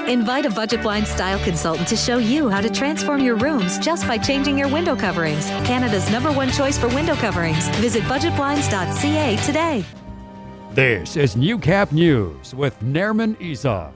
Invite a Budget Blinds style consultant to show you how to transform your rooms just by changing your window coverings. Canada's #1 choice for window coverings. Visit budgetblinds.ca today. This is Newcap News with Nerman Isa.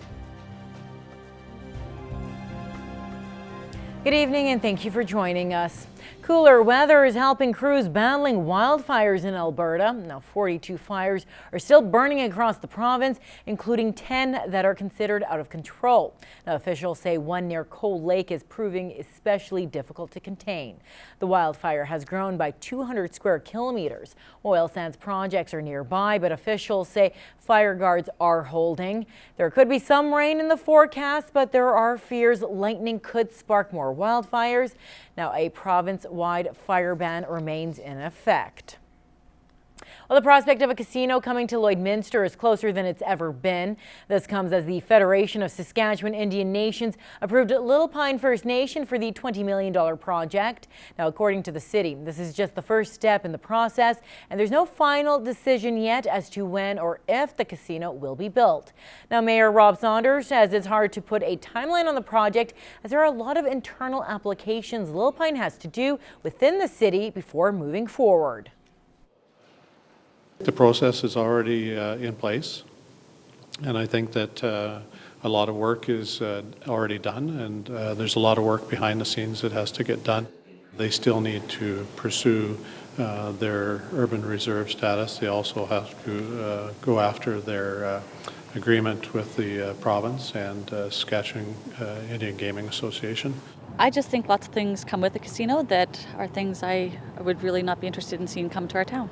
Good evening and thank you for joining us. Cooler weather is helping crews battling wildfires in Alberta. Now 42 fires are still burning across the province, including 10 that are considered out of control. Now officials say one near Cold Lake is proving especially difficult to contain. The wildfire has grown by 200 square kilometers. Oil sands projects are nearby, but officials say fire guards are holding. There could be some rain in the forecast, but there are fears lightning could spark more wildfires. Now a province-wide fire ban remains in effect. Well, the prospect of a casino coming to Lloydminster is closer than it's ever been. This comes as the Federation of Saskatchewan Indian Nations approved Little Pine First Nation for the $20 million project. Now, according to the city, this is just the first step in the process, and there's no final decision yet as to when or if the casino will be built. Now, Mayor Rob Saunders says it's hard to put a timeline on the project as there are a lot of internal applications Little Pine has to do within the city before moving forward. The process is already in place, and I think that a lot of work is already done, and there's a lot of work behind the scenes that has to get done. They still need to pursue their urban reserve status. They also have to go after their agreement with the province and Saskatchewan Indian Gaming Association. I just think lots of things come with the casino that are things I would really not be interested in seeing come to our town.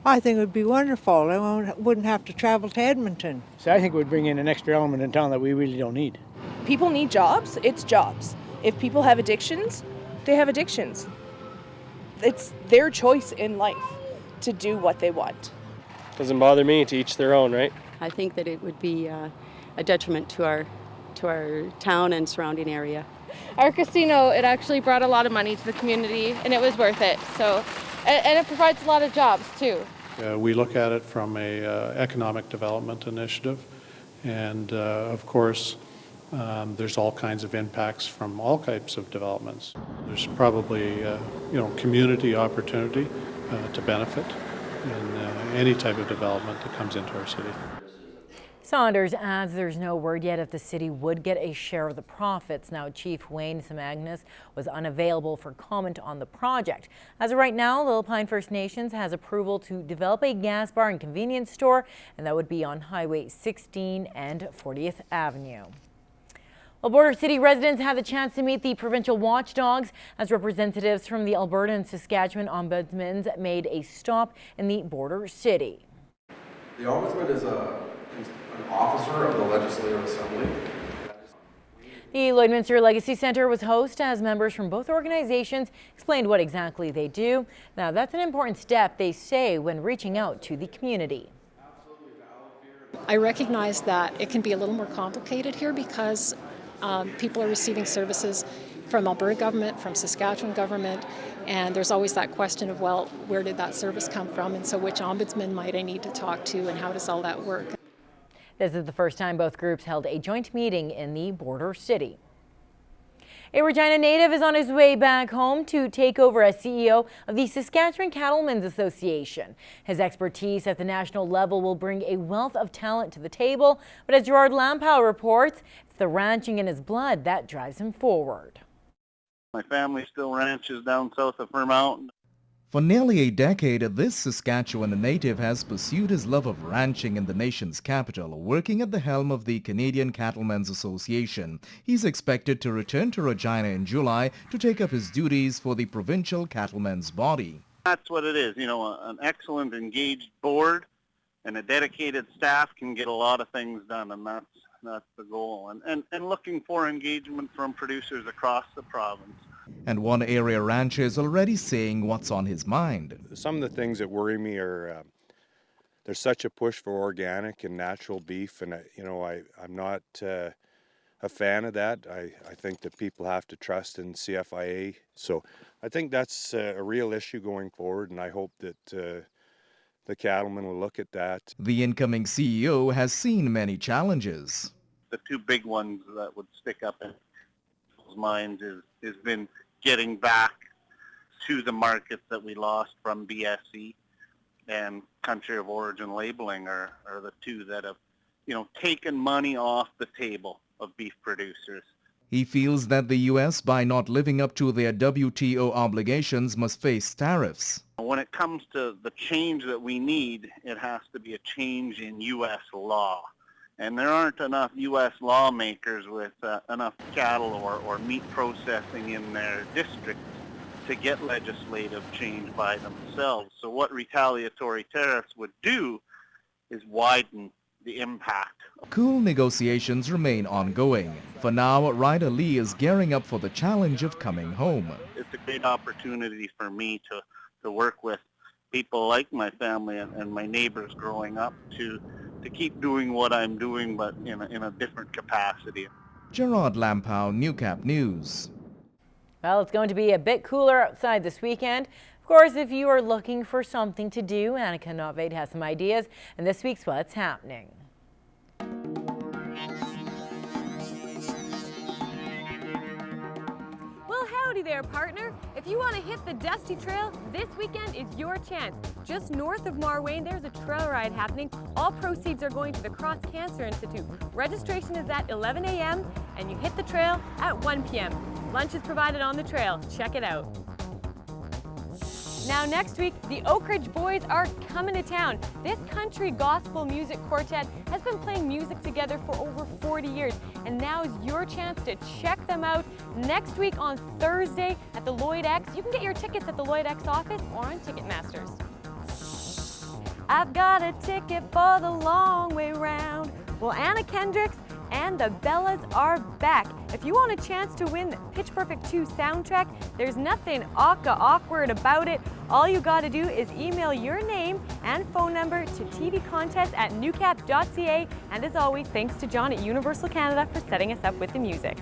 I think it would be wonderful. I wouldn't have to travel to Edmonton. So I think we'd bring in an extra element in town that we really don't need. People need jobs. It's jobs. If people have addictions, they have addictions. It's their choice in life to do what they want. Doesn't bother me, to each their own, right? I think that it would be a detriment to our town and surrounding area. Our casino, it actually brought a lot of money to the community and it was worth it. So, and it provides a lot of jobs too. We look at it from a economic development initiative, and of course there's all kinds of impacts from all types of developments. There's probably community opportunity to benefit in any type of development that comes into our city. Saunders adds there's no word yet if the city would get a share of the profits. Now, Chief Wayne Simagnas was unavailable for comment on the project. As of right now, Little Pine First Nations has approval to develop a gas bar and convenience store, and that would be on Highway 16 and 40th Avenue. Well, Border City residents had the chance to meet the provincial watchdogs as representatives from the Alberta and Saskatchewan Ombudsmen made a stop in the border city. The Ombudsman is an officer of the Legislative Assembly. The Lloydminster Legacy Centre was host as members from both organizations explained what exactly they do. Now, that's an important step, they say, when reaching out to the community. I recognize that it can be a little more complicated here because people are receiving services from Alberta government, from Saskatchewan government, and there's always that question of, well, where did that service come from, and so which ombudsman might I need to talk to, and how does all that work? This is the first time both groups held a joint meeting in the border city. A Regina native is on his way back home to take over as CEO of the Saskatchewan Cattlemen's Association. His expertise at the national level will bring a wealth of talent to the table, but as Gerard Lampow reports, it's the ranching in his blood that drives him forward. My family still ranches down south of Fairmount. For nearly a decade, this Saskatchewan native has pursued his love of ranching in the nation's capital, working at the helm of the Canadian Cattlemen's Association. He's expected to return to Regina in July to take up his duties for the provincial cattlemen's body. That's what it is. You know, an excellent, engaged board and a dedicated staff can get a lot of things done, and that's the goal. And looking for engagement from producers across the province. And one area rancher is already saying what's on his mind. Some of the things that worry me are there's such a push for organic and natural beef, and I'm not a fan of that. I think that people have to trust in CFIA. So I think that's a real issue going forward, and I hope that the cattlemen will look at that. The incoming CEO has seen many challenges. the two big ones that would stick up in people's minds is been getting back to the markets that we lost from BSE, and country of origin labeling are the two that have, taken money off the table of beef producers. He feels that the U.S., by not living up to their WTO obligations, must face tariffs. When it comes to the change that we need, it has to be a change in U.S. law. And there aren't enough U.S. lawmakers with enough cattle or meat processing in their districts to get legislative change by themselves. So what retaliatory tariffs would do is widen the impact. Cool negotiations remain ongoing. For now, Ryder Lee is gearing up for the challenge of coming home. It's a great opportunity for me to work with people like my family and my neighbors growing up to keep doing what I'm doing, but in a different capacity. Gerard Lampow, Newcap News. Well, it's going to be a bit cooler outside this weekend. Of course, if you are looking for something to do, Anika Nottveit has some ideas, and this week's What's Happening. Howdy there, partner. If you want to hit the Dusty Trail, this weekend is your chance. Just north of Marwayne, there's a trail ride happening. All proceeds are going to the Cross Cancer Institute. Registration is at 11 a.m. and you hit the trail at 1 p.m. Lunch is provided on the trail. Check it out. Now next week, the Oak Ridge Boys are coming to town. This country gospel music quartet has been playing music together for over 40 years, and now is your chance to check them out next week on Thursday at the Lloyd X. You can get your tickets at the Lloyd X office or on Ticketmasters. I've got a ticket for the long way round. Well, Anna Kendricks and the Bellas are back. If you want a chance to win the Pitch Perfect 2 soundtrack, there's nothing awkward about it. All you gotta do is email your name and phone number to tvcontest@newcap.ca. And as always, thanks to John at Universal Canada for setting us up with the music.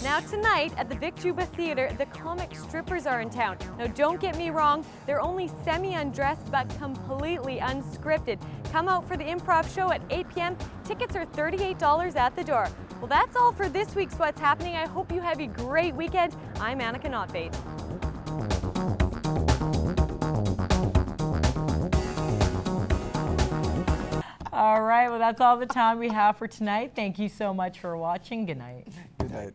Now tonight at the Vic Juba Theatre, the comic strippers are in town. Now don't get me wrong, they're only semi-undressed but completely unscripted. Come out for the improv show at 8 p.m. Tickets are $38 at the door. Well, that's all for this week's What's Happening. I hope you have a great weekend. I'm Anika Nottveit. All right, well, that's all the time we have for tonight. Thank you so much for watching. Good night. Good night.